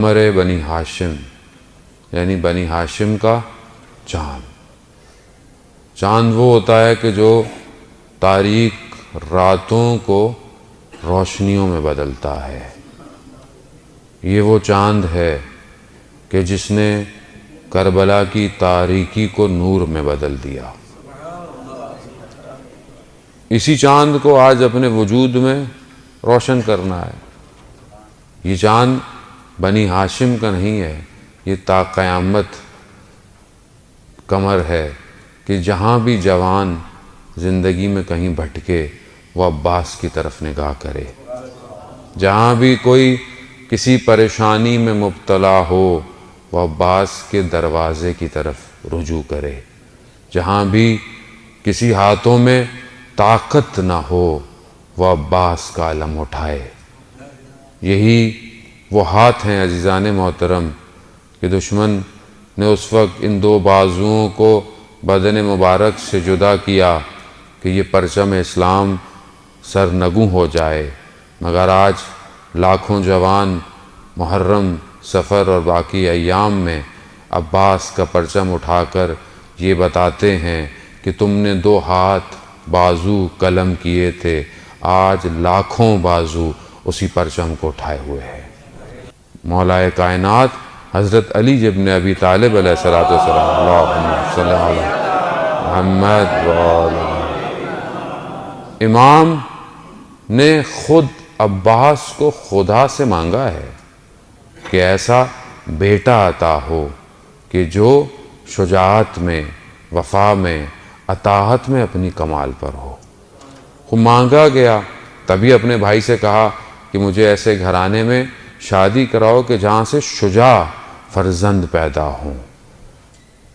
قمر بنی ہاشم یعنی بنی ہاشم کا چاند۔ چاند وہ ہوتا ہے کہ جو تاریک راتوں کو روشنیوں میں بدلتا ہے۔ یہ وہ چاند ہے کہ جس نے کربلا کی تاریکی کو نور میں بدل دیا۔ اسی چاند کو آج اپنے وجود میں روشن کرنا ہے۔ یہ چاند بنی ہاشم کا نہیں ہے، یہ تا قیامت قمر ہے کہ جہاں بھی جوان زندگی میں کہیں بھٹکے وہ عباس کی طرف نگاہ کرے۔ جہاں بھی کوئی کسی پریشانی میں مبتلا ہو وہ عباس کے دروازے کی طرف رجوع کرے۔ جہاں بھی کسی ہاتھوں میں طاقت نہ ہو وہ عباس کا علم اٹھائے۔ یہی وہ ہاتھ ہیں عزیزان محترم کہ دشمن نے اس وقت ان دو بازوؤں کو بدن مبارک سے جدا کیا کہ یہ پرچم اسلام سرنگوں ہو جائے، مگر آج لاکھوں جوان محرم، سفر اور باقی ایام میں عباس کا پرچم اٹھا کر یہ بتاتے ہیں کہ تم نے دو ہاتھ بازو قلم کیے تھے، آج لاکھوں بازو اسی پرچم کو اٹھائے ہوئے ہیں۔ مولا کائنات حضرت علی ابن ابی طالب علیہ السلام، اللہم صلی علی محمد امام نے خود عباس کو خدا سے مانگا ہے کہ ایسا بیٹا عطا ہو کہ جو شجاعت میں، وفا میں، اطاعت میں اپنی کمال پر ہو۔ وہ مانگا گیا، تبھی اپنے بھائی سے کہا کہ مجھے ایسے گھرانے میں شادی کراؤ کہ جہاں سے شجاع فرزند پیدا ہوں۔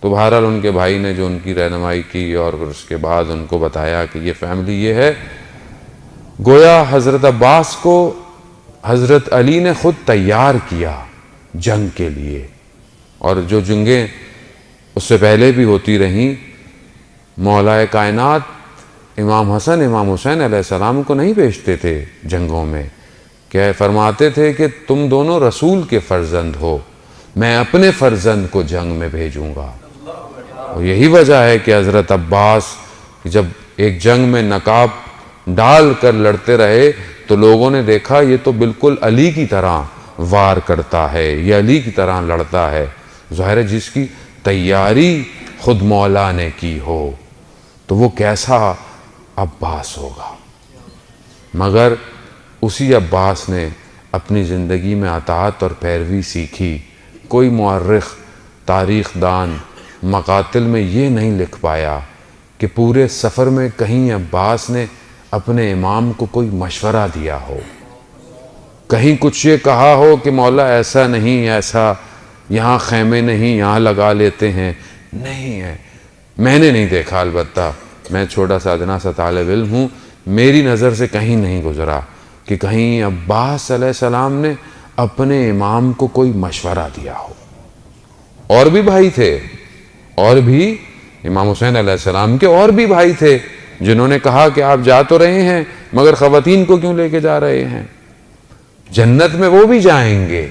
تو بہرحال ان کے بھائی نے جو ان کی رہنمائی کی اور پھر اس کے بعد ان کو بتایا کہ یہ فیملی یہ ہے۔ گویا حضرت عباس کو حضرت علی نے خود تیار کیا جنگ کے لیے، اور جو جنگیں اس سے پہلے بھی ہوتی رہیں، مولا کائنات امام حسن امام حسین علیہ السلام کو نہیں بھیجتے تھے جنگوں میں، کہ فرماتے تھے کہ تم دونوں رسول کے فرزند ہو، میں اپنے فرزند کو جنگ میں بھیجوں گا۔ اور یہی وجہ ہے کہ حضرت عباس جب ایک جنگ میں نقاب ڈال کر لڑتے رہے تو لوگوں نے دیکھا یہ تو بالکل علی کی طرح وار کرتا ہے، یہ علی کی طرح لڑتا ہے۔ ظاہر ہے جس کی تیاری خود مولا نے کی ہو تو وہ کیسا عباس ہوگا۔ مگر اسی عباس نے اپنی زندگی میں اطاعت اور پیروی سیکھی۔ کوئی مورخ، تاریخ دان مقاتل میں یہ نہیں لکھ پایا کہ پورے سفر میں کہیں عباس نے اپنے امام کو کوئی مشورہ دیا ہو، کہیں کچھ یہ کہا ہو کہ مولا ایسا نہیں، ایسا یہاں خیمے نہیں، یہاں لگا لیتے ہیں، نہیں ہے۔ میں نے نہیں دیکھا، البتہ میں چھوٹا سا ادنا سا طالب علم ہوں، میری نظر سے کہیں نہیں گزرا کہ کہیں عباس علیہ السلام نے اپنے امام کو کوئی مشورہ دیا ہو۔ اور بھی بھائی تھے، اور بھی امام حسین علیہ السلام کے اور بھی بھائی تھے جنہوں نے کہا کہ آپ جا تو رہے ہیں مگر خواتین کو کیوں لے کے جا رہے ہیں؟ جنت میں وہ بھی جائیں گے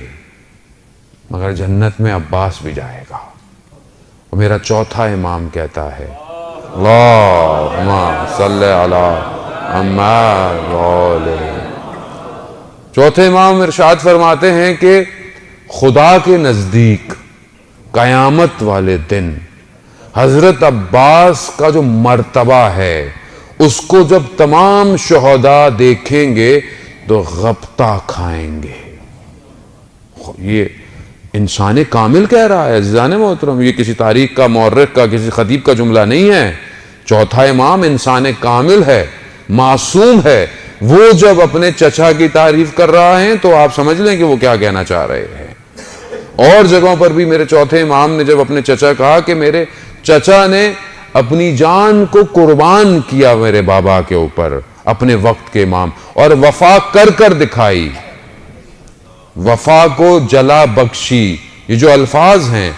مگر جنت میں عباس بھی جائے گا۔ اور میرا چوتھا امام کہتا ہے اللہم صلی علی محمد۔ چوتھے امام ارشاد فرماتے ہیں کہ خدا کے نزدیک قیامت والے دن حضرت عباس کا جو مرتبہ ہے اس کو جب تمام شہداء دیکھیں گے تو غبطہ کھائیں گے۔ یہ انسان کامل کہہ رہا ہے عزیزان محترم، یہ کسی تاریخ کا، مورخ کا، کسی خطیب کا جملہ نہیں ہے۔ چوتھا امام انسان کامل ہے، معصوم ہے۔ وہ جب اپنے چچا کی تعریف کر رہا ہے تو آپ سمجھ لیں کہ وہ کیا کہنا چاہ رہے ہیں۔ اور جگہوں پر بھی میرے چوتھے امام نے جب اپنے چچا کہا کہ میرے چچا نے اپنی جان کو قربان کیا میرے بابا کے اوپر، اپنے وقت کے امام، اور وفا کر کر دکھائی، وفا کو جلا بخشی، یہ جو الفاظ ہیں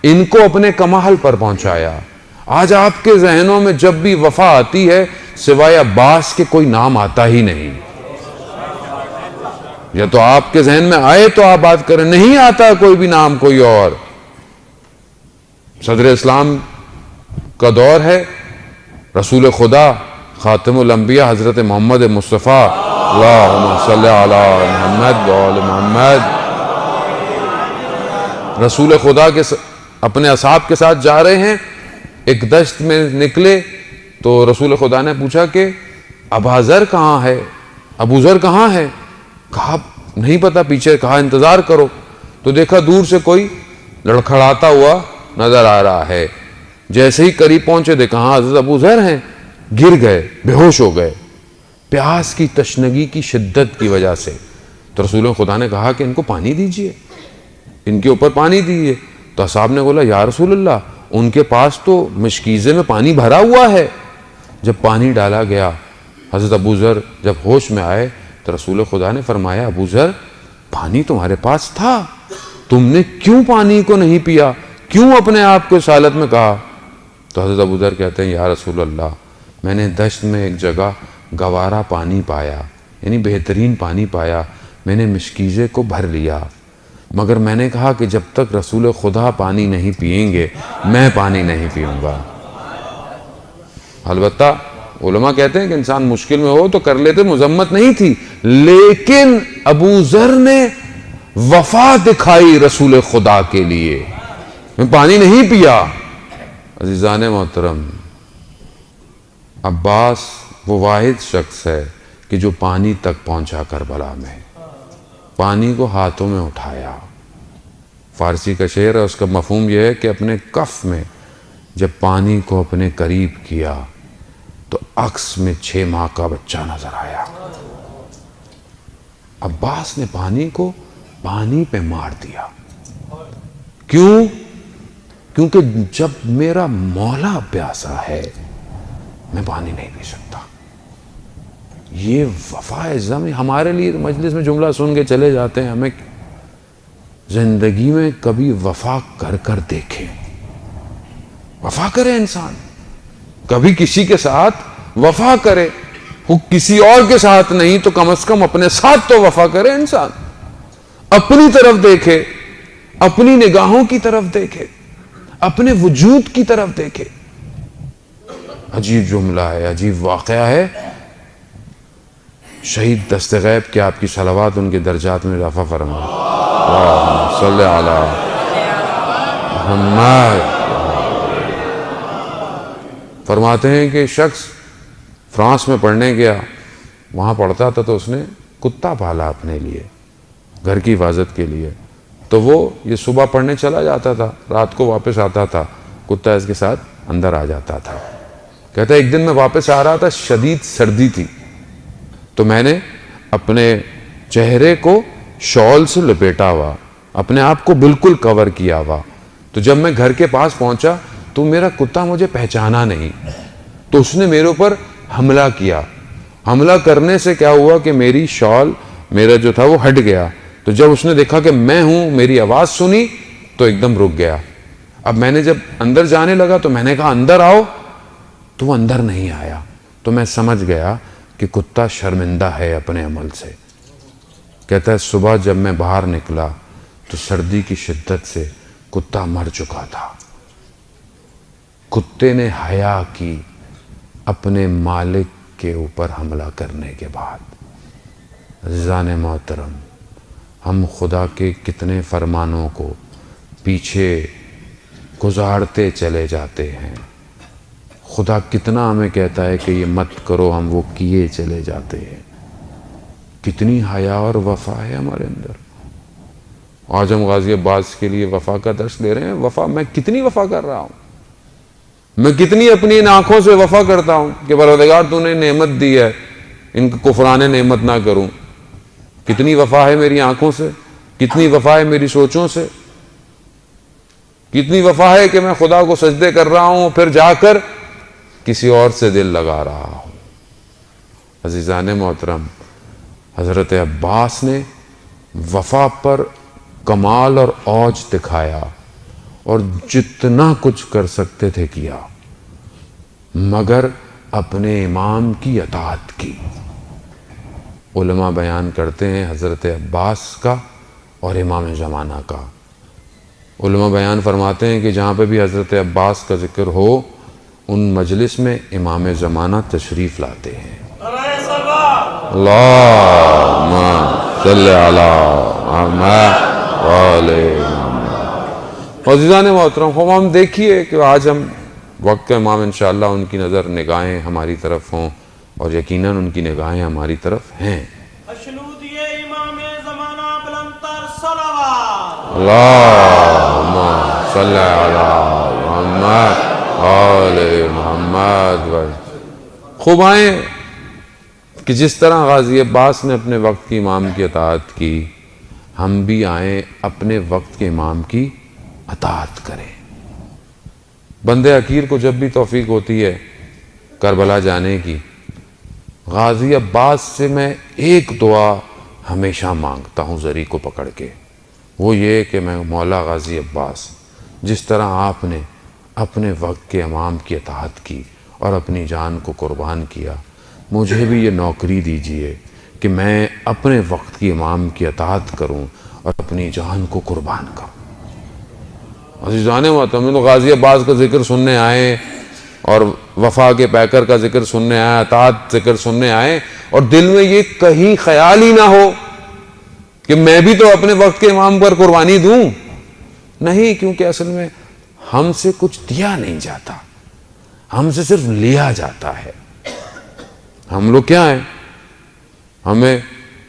ان کو اپنے کمال پر پہنچایا۔ آج آپ کے ذہنوں میں جب بھی وفا آتی ہے سوائے عباس کے کوئی نام آتا ہی نہیں۔ یا تو آپ کے ذہن میں آئے تو آپ بات کریں, نہیں آتا کوئی بھی نام کوئی اور. صدر اسلام کا دور ہے, رسول خدا خاتم الانبیاء حضرت محمد مصطفیٰ اللہم صلی علی محمد وآل محمد, رسول خدا کے اپنے اصحاب کے ساتھ جا رہے ہیں, ایک دشت میں نکلے تو رسول خدا نے پوچھا کہ ابا ذر کہاں ہے, ابو ذر کہاں ہے؟ کہا نہیں پتا پیچھے, کہا انتظار کرو. تو دیکھا دور سے کوئی لڑکھڑاتا ہوا نظر آ رہا ہے. جیسے ہی قریب پہنچے دیکھا ہاں حضرت ابو ذر ہیں, گر گئے, بے ہوش ہو گئے پیاس کی تشنگی کی شدت کی وجہ سے. تو رسول خدا نے کہا کہ ان کو پانی دیجئے, ان کے اوپر پانی دیجئے. تو اصحاب نے بولا یا رسول اللہ, ان کے پاس تو مشکیزے میں پانی بھرا ہوا ہے. جب پانی ڈالا گیا, حضرت ابو ذر جب ہوش میں آئے تو رسول خدا نے فرمایا ابو ذر پانی تمہارے پاس تھا, تم نے کیوں پانی کو نہیں پیا, کیوں اپنے آپ کو اس حالت میں کہا؟ تو حضرت ابو ذر کہتے ہیں یا رسول اللہ, میں نے دشت میں ایک جگہ گوارا پانی پایا, یعنی بہترین پانی پایا, میں نے مشکیزے کو بھر لیا, مگر میں نے کہا کہ جب تک رسول خدا پانی نہیں پئیں گے میں پانی نہیں پیوں گا. البتہ علماء کہتے ہیں کہ انسان مشکل میں ہو تو کر لیتے, مذمت نہیں تھی, لیکن ابو ذر نے وفا دکھائی رسول خدا کے لیے, میں پانی نہیں پیا. عزیزان محترم, عباس وہ واحد شخص ہے کہ جو پانی تک پہنچا کربلا میں, پانی کو ہاتھوں میں اٹھایا. فارسی کا شعر ہے, اس کا مفہوم یہ ہے کہ اپنے کف میں جب پانی کو اپنے قریب کیا تو عکس میں 6 ماہ کا بچہ نظر آیا. عباس نے پانی کو پانی پہ مار دیا. کیوں؟ کیونکہ جب میرا مولا پیاسا ہے میں پانی نہیں پی سکتا. یہ وفا عزم ہمارے لیے مجلس میں جملہ سن کے چلے جاتے ہیں, ہمیں زندگی میں کبھی وفا کر کر دیکھیں. وفا کرے انسان, کبھی کسی کے ساتھ وفا کرے, وہ کسی اور کے ساتھ نہیں تو کم از کم اپنے ساتھ تو وفا کرے انسان. اپنی طرف دیکھے, اپنی نگاہوں کی طرف دیکھے, اپنے وجود کی طرف دیکھے. عجیب جملہ ہے, عجیب واقعہ ہے. شہید دست غیب کے آپ کی صلوات ان کے درجات میں اضافہ فرمائے. اللہم صلی علی محمد. فرماتے ہیں کہ شخص فرانس میں پڑھنے گیا, وہاں پڑھتا تھا تو اس نے کتا پالا اپنے لیے گھر کی حفاظت کے لیے. تو وہ یہ صبح پڑھنے چلا جاتا تھا, رات کو واپس آتا تھا, کتا اس کے ساتھ اندر آ جاتا تھا. کہتا ہے ایک دن میں واپس آ رہا تھا, شدید سردی تھی, تو میں نے اپنے چہرے کو شال سے لپیٹا ہوا, اپنے آپ کو بالکل کور کیا ہوا. تو جب میں گھر کے پاس پہنچا تو میرا کتا مجھے پہچانا نہیں, تو اس نے میرے اوپر حملہ کیا. حملہ کرنے سے کیا ہوا کہ میری شال میرا جو تھا وہ ہٹ گیا. تو جب اس نے دیکھا کہ میں ہوں, میری آواز سنی تو ایک دم رک گیا. اب میں نے جب اندر جانے لگا تو میں نے کہا اندر آؤ, تو وہ اندر نہیں آیا. تو میں سمجھ گیا کہ کتا شرمندہ ہے اپنے عمل سے. کہتا ہے صبح جب میں باہر نکلا تو سردی کی شدت سے کتا مر چکا تھا. کتے نے حیا کی اپنے مالک کے اوپر حملہ کرنے کے بعد. عزیزان محترم, ہم خدا کے کتنے فرمانوں کو پیچھے گزارتے چلے جاتے ہیں. خدا کتنا ہمیں کہتا ہے کہ یہ مت کرو, ہم وہ کیے چلے جاتے ہیں. کتنی حیا اور وفا ہے ہمارے اندر. آج ہم غازی عباس کے لیے وفا کا درس لے رہے ہیں. وفا, میں کتنی وفا کر رہا ہوں, میں کتنی اپنی ان آنکھوں سے وفا کرتا ہوں کہ پروردگار تو نے نعمت دی ہے, ان کو کفران نعمت نہ کروں. کتنی وفا ہے میری آنکھوں سے, کتنی وفا ہے میری سوچوں سے, کتنی وفا ہے کہ میں خدا کو سجدے کر رہا ہوں پھر جا کر کسی اور سے دل لگا رہا ہوں. عزیزان محترم, حضرت عباس نے وفا پر کمال اور اوج دکھایا اور جتنا کچھ کر سکتے تھے کیا, مگر اپنے امام کی اطاعت کی. علماء بیان کرتے ہیں حضرت عباس کا اور امام زمانہ کا۔ علماء بیان فرماتے ہیں کہ جہاں پہ بھی حضرت عباس کا ذکر ہو ان مجلس میں امام زمانہ تشریف لاتے ہیں۔ اللہم صلی علی محمد وعلی محمد۔ عزیزان محترم، ہم دیکھیے کہ آج ہم وقت کا امام انشاءاللہ ان کی نظر نگاہیں ہماری طرف ہوں اور یقیناً ان کی نگاہیں ہماری طرف ہیں۔ اللہم صلی علی محمد وعلی محمد۔ خوب آئیں کہ جس طرح غازی عباس نے اپنے وقت کی امام کی اطاعت کی، ہم بھی آئیں اپنے وقت کے امام کی اطاعت کریں۔ بندے حقیر کو جب بھی توفیق ہوتی ہے کربلا جانے کی، غازی عباس سے میں ایک دعا ہمیشہ مانگتا ہوں زری کو پکڑ کے، وہ یہ کہ میں مولا غازی عباس، جس طرح آپ نے اپنے وقت کے امام کی اطاعت کی اور اپنی جان کو قربان کیا، مجھے بھی یہ نوکری دیجئے کہ میں اپنے وقت کی امام کی اطاعت کروں اور اپنی جان کو قربان کروں۔ عزیزان محترم، تو غازی عباس کا ذکر سننے آئے اور وفا کے پیکر کا ذکر سننے آئے، اطاعت ذکر سننے آئے، اور دل میں یہ کہیں خیال ہی نہ ہو کہ میں بھی تو اپنے وقت کے امام پر قربانی دوں۔ نہیں، کیونکہ اصل میں ہم سے کچھ دیا نہیں جاتا، ہم سے صرف لیا جاتا ہے۔ ہم لوگ کیا ہیں؟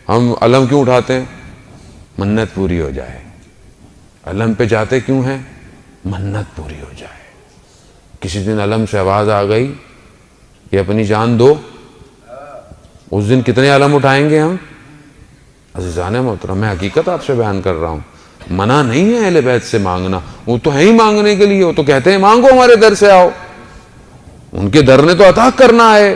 ہم علم کیوں اٹھاتے ہیں؟ منت پوری ہو جائے۔ علم پہ جاتے کیوں ہیں؟ منت پوری ہو جائے۔ کسی دن علم سے آواز آ گئی کہ اپنی جان دو، اس دن کتنے علم اٹھائیں گے ہم؟ عزیزان محترم، میں حقیقت آپ سے بیان کر رہا ہوں، منع نہیں ہے اہل بیت سے مانگنا، وہ تو ہے ہی مانگنے کے لیے، وہ تو کہتے ہیں مانگو ہمارے در سے آؤ، ان کے در نے تو عطا کرنا ہے۔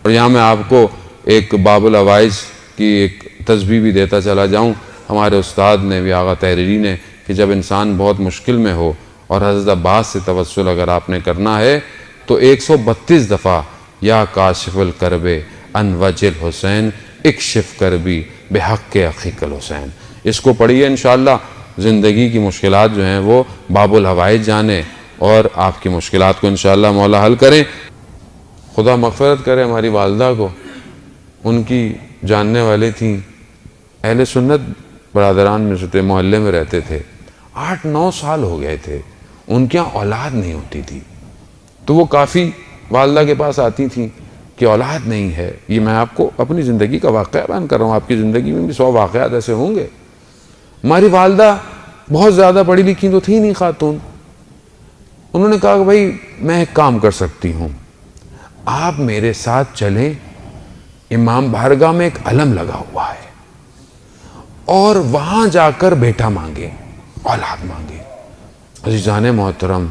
اور یہاں میں آپ کو ایک باب العوائز کی ایک تسبیح بھی دیتا چلا جاؤں، ہمارے استاد نے بھی، آغا تحریری نے، کہ جب انسان بہت مشکل میں ہو اور حضرت عباس سے توسل اگر آپ نے کرنا ہے تو 132 دفعہ یا کاشف الکرب ان وجل حسین اکشف کربی بحق اخیک الحسین، اس کو پڑھیے، انشاءاللہ زندگی کی مشکلات جو ہیں وہ باب الحوائج جانے اور آپ کی مشکلات کو انشاءاللہ مولا حل کریں۔ خدا مغفرت کرے ہماری والدہ کو، ان کی جاننے والے تھیں، اہل سنت برادران میں سے محلے میں رہتے تھے، 8-9 سال ہو گئے تھے، ان کے یہاں اولاد نہیں ہوتی تھی، تو وہ کافی والدہ کے پاس آتی تھیں کہ اولاد نہیں ہے۔ یہ میں آپ کو اپنی زندگی کا واقعہ بیان کر رہا ہوں، آپ کی زندگی میں بھی 100 واقعات ایسے ہوں گے۔ ہماری والدہ بہت زیادہ پڑھی لکھی تو تھی نہیں خاتون، انہوں نے کہا کہ بھائی میں ایک کام کر سکتی ہوں، آپ میرے ساتھ چلیں، امام بارگاہ میں ایک علم لگا ہوا ہے اور وہاں جا کر بیٹا مانگے، اولاد مانگے۔ عزیزان محترم،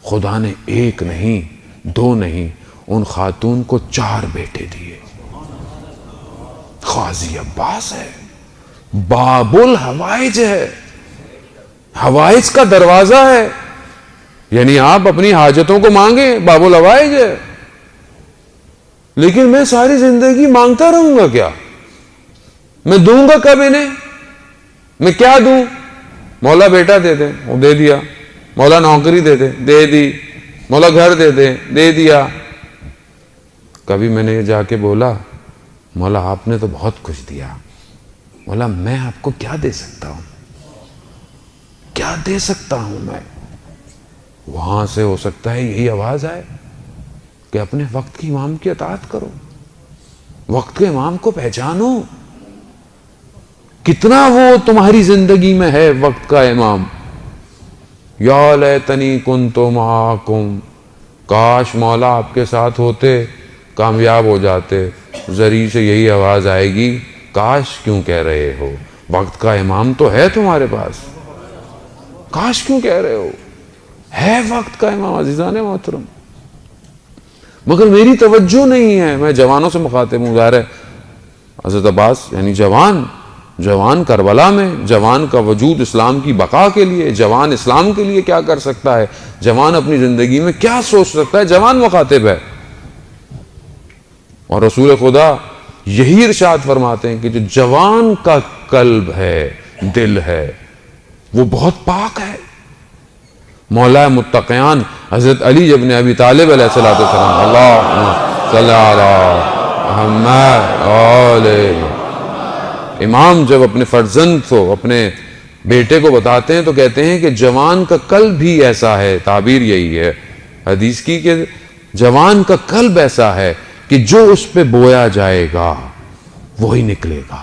خدا نے 1 نہیں 2 نہیں، ان خاتون کو 4 بیٹے دیے۔ غازی عباس ہے، باب الحوائج ہے، حوائج کا دروازہ ہے، یعنی آپ اپنی حاجتوں کو مانگیں، باب الحوائج ہے۔ لیکن میں ساری زندگی مانگتا رہوں گا کیا؟ میں دوں گا کب انہیں؟ میں کیا دوں؟ مولا بیٹا دے دیں، وہ دے دیا، مولا نوکری دے دیں، دے دی، مولا گھر دے دیں، دے دیا۔ کبھی میں نے یہ جا کے بولا مولا آپ نے تو بہت کچھ دیا، مولا میں آپ کو کیا دے سکتا ہوں، کیا دے سکتا ہوں میں؟ وہاں سے ہو سکتا ہے یہی آواز آئے کہ اپنے وقت کی امام کی اطاعت کرو، وقت کے امام کو پہچانو، کتنا وہ تمہاری زندگی میں ہے وقت کا امام۔ یا لیتنی کنت معاکم، کاش مولا آپ کے ساتھ ہوتے، کامیاب ہو جاتے۔ زری سے یہی آواز آئے گی، کاش کیوں کہہ رہے ہو، وقت کا امام تو ہے تمہارے پاس، کاش کیوں کہہ رہے ہو، ہے وقت کا امام۔ عزیزان محترم، مگر میری توجہ نہیں ہے، میں جوانوں سے مخاطب ہوں، ظاہر ہے حضرت عباس یعنی جوان کربلا میں، جوان کا وجود اسلام کی بقا کے لیے، جوان اسلام کے لیے کیا کر سکتا ہے، جوان اپنی زندگی میں کیا سوچ سکتا ہے، جوان مخاطب ہے۔ اور رسول خدا یہی ارشاد فرماتے ہیں کہ جو جوان کا قلب ہے، دل ہے، وہ بہت پاک ہے۔ مولا متقیان حضرت علی ابن ابی طالب علیہ السلام، اللہم صلی علی محمد علیہ، امام جب اپنے فرزند کو، اپنے بیٹے کو بتاتے ہیں تو کہتے ہیں کہ جوان کا قلب بھی ایسا ہے، تعبیر یہی ہے حدیث کی کہ جوان کا قلب ایسا ہے کہ جو اس پہ بویا جائے گا وہی نکلے گا۔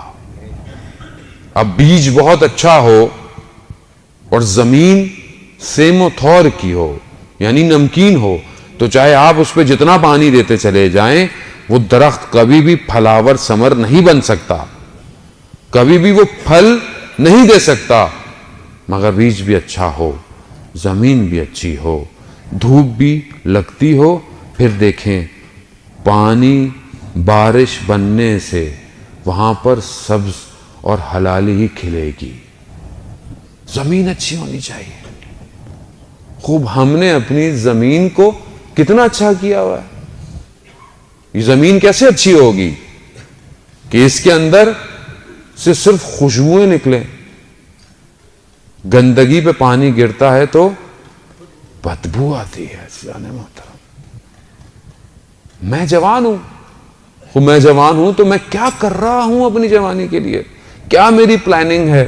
اب بیج بہت اچھا ہو اور زمین سیم و تھور کی ہو، یعنی نمکین ہو، تو چاہے آپ اس پہ جتنا پانی دیتے چلے جائیں وہ درخت کبھی بھی پھلاور ثمر نہیں بن سکتا، کبھی بھی وہ پھل نہیں دے سکتا۔ مگر بیج بھی اچھا ہو، زمین بھی اچھی ہو، دھوپ بھی لگتی ہو، پھر دیکھیں پانی بارش بننے سے وہاں پر سبز اور حلالی ہی کھلے گی۔ زمین اچھی ہونی چاہیے۔ خوب ہم نے اپنی زمین کو کتنا اچھا کیا ہوا ہے۔ یہ زمین کیسے اچھی ہوگی کہ اس کے اندر سے صرف خوشبوئیں نکلیں، گندگی پہ پانی گرتا ہے تو بدبو آتی ہے۔ جانے محترم، میں جوان ہوں تو میں کیا کر رہا ہوں اپنی جوانی کے لیے؟ کیا میری پلاننگ ہے؟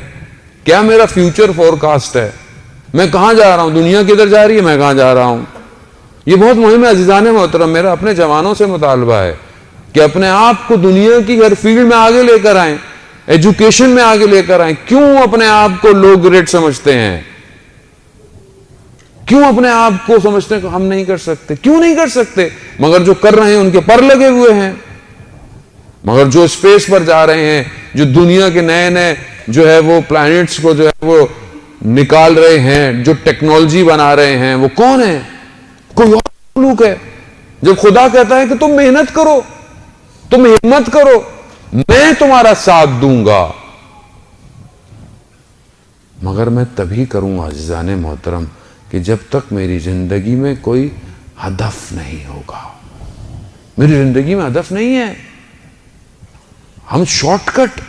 کیا میرا فیوچر فورکاسٹ ہے؟ میں کہاں جا رہا ہوں؟ دنیا کدھر جا رہی ہے، میں کہاں جا رہا ہوں؟ یہ بہت مہم ہے عزیزان محترم۔ میرا اپنے جوانوں سے مطالبہ ہے کہ اپنے آپ کو دنیا کی ہر فیلڈ میں آگے لے کر آئیں، ایجوکیشن میں آگے لے کر آئیں۔ کیوں اپنے آپ کو لو گریڈ سمجھتے ہیں؟ کیوں اپنے آپ کو سمجھتے ہیں کہ ہم نہیں کر سکتے؟ کیوں نہیں کر سکتے؟ مگر جو کر رہے ہیں ان کے پر لگے ہوئے ہیں، مگر جو اسپیس پر جا رہے ہیں، جو دنیا کے نئے نئے جو ہے وہ پلانٹس کو جو ہے وہ نکال رہے ہیں، جو ٹیکنالوجی بنا رہے ہیں، وہ کون ہے؟ کوئی اور مخلوق ہے۔ جب خدا کہتا ہے کہ تم محنت کرو، تم ہمت کرو، میں تمہارا ساتھ دوں گا، مگر میں تبھی کروں گا عزیزان محترم کہ جب تک میری زندگی میں کوئی ہدف نہیں ہوگا۔ میری زندگی میں ہدف نہیں ہے۔ ہم شارٹ کٹ،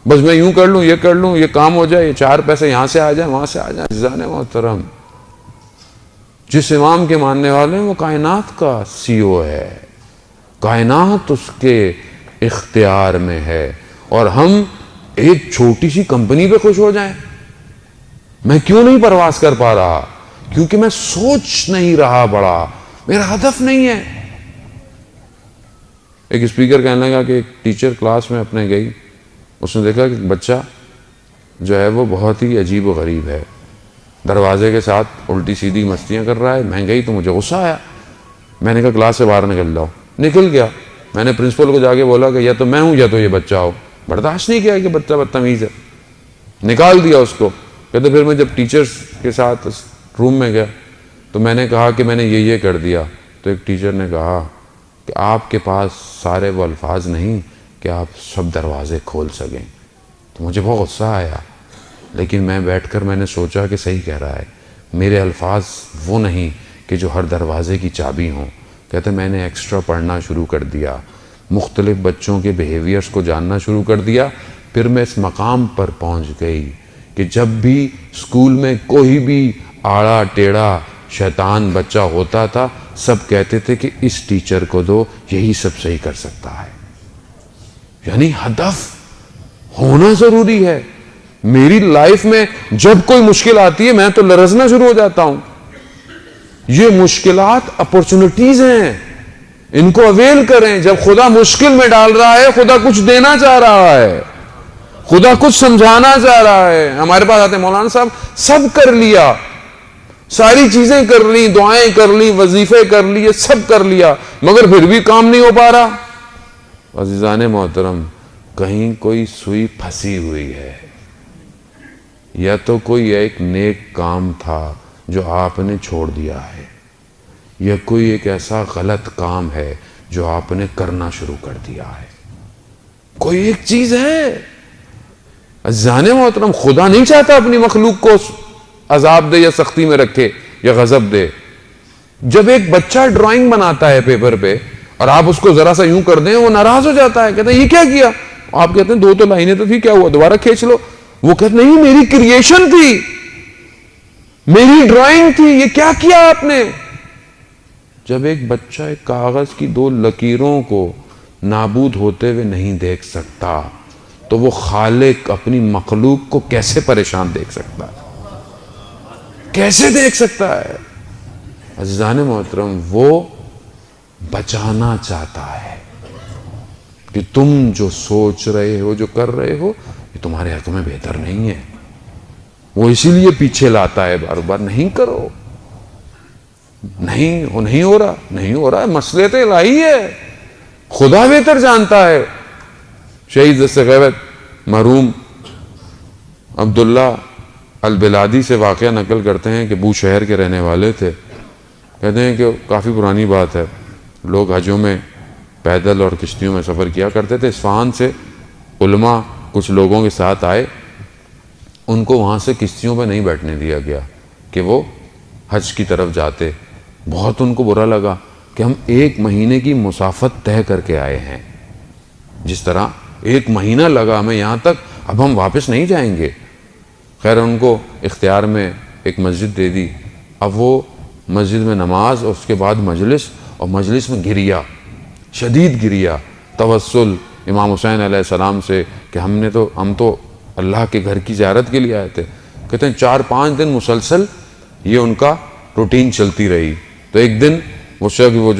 بس میں یوں کر لوں، یہ کر لوں، یہ کام ہو جائے، یہ 4 پیسے یہاں سے آ جائیں، وہاں سے آ جائیں۔ عزیزان محترم، جس امام کے ماننے والے ہیں وہ کائنات کا CEO ہے، کائنات اس کے اختیار میں ہے، اور ہم ایک چھوٹی سی کمپنی پہ خوش ہو جائیں۔ میں کیوں نہیں پرواز کر پا رہا؟ کیونکہ میں سوچ نہیں رہا بڑا، میرا ہدف نہیں ہے۔ ایک اسپیکر کہنے لگا کہ ایک ٹیچر کلاس میں اپنے گئی، اس نے دیکھا کہ بچہ جو ہے وہ بہت ہی عجیب و غریب ہے، دروازے کے ساتھ الٹی سیدھی مستیاں کر رہا ہے۔ میں گئی تو مجھے غصہ آیا، میں نے کہا کلاس سے باہر نکل جاؤ۔ نکل گیا۔ میں نے پرنسپل کو جا کے بولا کہ یا تو میں ہوں یا تو یہ بچہ ہو۔ برداشت نہیں کیا کہ بچہ بدتمیز ہے، نکال دیا اس کو۔ کہتے پھر میں جب ٹیچرز کے ساتھ روم میں گیا تو میں نے کہا کہ میں نے یہ کر دیا، تو ایک ٹیچر نے کہا کہ آپ کے پاس سارے وہ الفاظ نہیں کہ آپ سب دروازے کھول سکیں۔ تو مجھے بہت غصہ آیا، لیکن میں بیٹھ کر میں نے سوچا کہ صحیح کہہ رہا ہے، میرے الفاظ وہ نہیں کہ جو ہر دروازے کی چابی ہوں۔ کہتے میں نے ایکسٹرا پڑھنا شروع کر دیا، مختلف بچوں کے بیہیویئرز کو جاننا شروع کر دیا۔ پھر میں اس مقام پر پہنچ گئی کہ جب بھی اسکول میں کوئی بھی آڑا ٹیڑھا شیطان بچہ ہوتا تھا، سب کہتے تھے کہ اس ٹیچر کو دو، یہی سب صحیح کر سکتا ہے۔ یعنی ہدف ہونا ضروری ہے۔ میری لائف میں جب کوئی مشکل آتی ہے میں تو لرزنا شروع ہو جاتا ہوں۔ یہ مشکلات اپورچونٹیز ہیں، ان کو اویل کریں۔ جب خدا مشکل میں ڈال رہا ہے، خدا کچھ دینا چاہ رہا ہے، خدا کچھ سمجھانا چاہ رہا ہے۔ ہمارے پاس آتے ہیں مولانا صاحب سب کر لیا، ساری چیزیں کر لی، دعائیں کر لی، وظیفے کر لیے، سب کر لیا، مگر پھر بھی کام نہیں ہو پا رہا۔ عزیزان محترم، کہیں کوئی سوئی پھنسی ہوئی ہے، یا تو کوئی ایک نیک کام تھا جو آپ نے چھوڑ دیا ہے، یا کوئی ایک ایسا غلط کام ہے جو آپ نے کرنا شروع کر دیا ہے۔ کوئی ایک چیز ہے۔ عزیزان محترم، خدا نہیں چاہتا اپنی مخلوق کو عذاب دے یا سختی میں رکھے یا غضب دے۔ جب ایک بچہ ڈرائنگ بناتا ہے پیپر پہ اور آپ اس کو ذرا سا یوں کر دیں وہ ناراض ہو جاتا ہے, کہتے ہیں یہ کیا کیا, آپ کہتے ہیں 2 لائنیں تو تھی, کیا ہوا دوبارہ کھینچ لو. وہ کہتے نہیں میری کریشن تھی, میری ڈرائنگ تھی, یہ کیا کیا آپ نے. جب ایک بچہ ایک کاغذ کی 2 لکیروں کو نابود ہوتے ہوئے نہیں دیکھ سکتا تو وہ خالق اپنی مخلوق کو کیسے پریشان دیکھ سکتا ہے, کیسے دیکھ سکتا ہے. عزیزان محترم, وہ بچانا چاہتا ہے کہ تم جو سوچ رہے ہو, جو کر رہے ہو, یہ تمہارے حق میں بہتر نہیں ہے. وہ اسی لیے پیچھے لاتا ہے بار بار, نہیں کرو, نہیں وہ نہیں ہو رہا, نہیں ہو رہا ہے, مسئلے تو الہی ہے, خدا بہتر جانتا ہے. شہید دست غیبت مرحوم عبداللہ البلادی سے واقعہ نقل کرتے ہیں کہ بو شہر کے رہنے والے تھے. کہتے ہیں کہ کافی پرانی بات ہے, لوگ حجوں میں پیدل اور کشتیوں میں سفر کیا کرتے تھے. اصفہان سے علماء کچھ لوگوں کے ساتھ آئے, ان کو وہاں سے کشتیوں پہ نہیں بیٹھنے دیا گیا کہ وہ حج کی طرف جاتے. بہت ان کو برا لگا کہ ہم 1 مہینے کی مسافت طے کر کے آئے ہیں, جس طرح 1 مہینہ لگا ہمیں یہاں تک, اب ہم واپس نہیں جائیں گے. خیر ان کو اختیار میں ایک مسجد دے دی. اب وہ مسجد میں نماز اور اس کے بعد مجلس, اور مجلس میں گریا, شدید گریا, توسل امام حسین علیہ السلام سے کہ ہم تو اللہ کے گھر کی زیارت کے لیے آئے تھے. کہتے ہیں 4-5 دن مسلسل یہ ان کا روٹین چلتی رہی. تو ایک دن وہ شخص وہ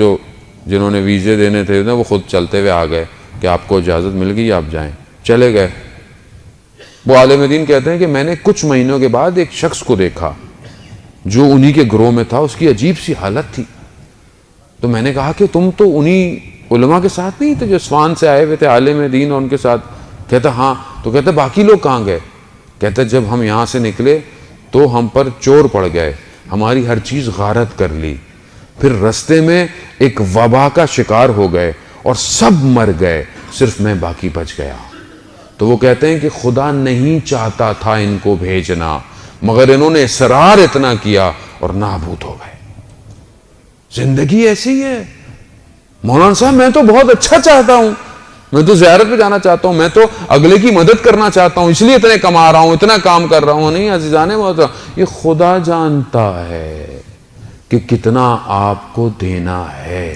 جنہوں نے ویزے دینے تھے وہ خود چلتے ہوئے آ گئے کہ آپ کو اجازت مل گئی, آپ جائیں. چلے گئے. وہ عالم دین کہتے ہیں کہ میں نے کچھ مہینوں کے بعد ایک شخص کو دیکھا جو انہی کے گروہ میں تھا, اس کی عجیب سی حالت تھی. تو میں نے کہا کہ تم تو انہی علماء کے ساتھ نہیں تھے جو اصفہان سے آئے ہوئے تھے عالم دین اور ان کے ساتھ. کہتا ہاں. تو کہتے باقی لوگ کہاں گئے. کہتے جب ہم یہاں سے نکلے تو ہم پر چور پڑ گئے, ہماری ہر چیز غارت کر لی, پھر رستے میں ایک وبا کا شکار ہو گئے اور سب مر گئے, صرف میں باقی بچ گیا. تو وہ کہتے ہیں کہ خدا نہیں چاہتا تھا ان کو بھیجنا, مگر انہوں نے اصرار اتنا کیا اور نابود ہو گئے. زندگی ایسی ہے. مولانا صاحب میں تو بہت اچھا چاہتا ہوں, میں تو زیارت پہ جانا چاہتا ہوں, میں تو اگلے کی مدد کرنا چاہتا ہوں, اس لیے اتنے کما رہا ہوں, اتنا کام کر رہا ہوں. نہیں عزیزان محترم, یہ خدا جانتا ہے کہ کتنا آپ کو دینا ہے.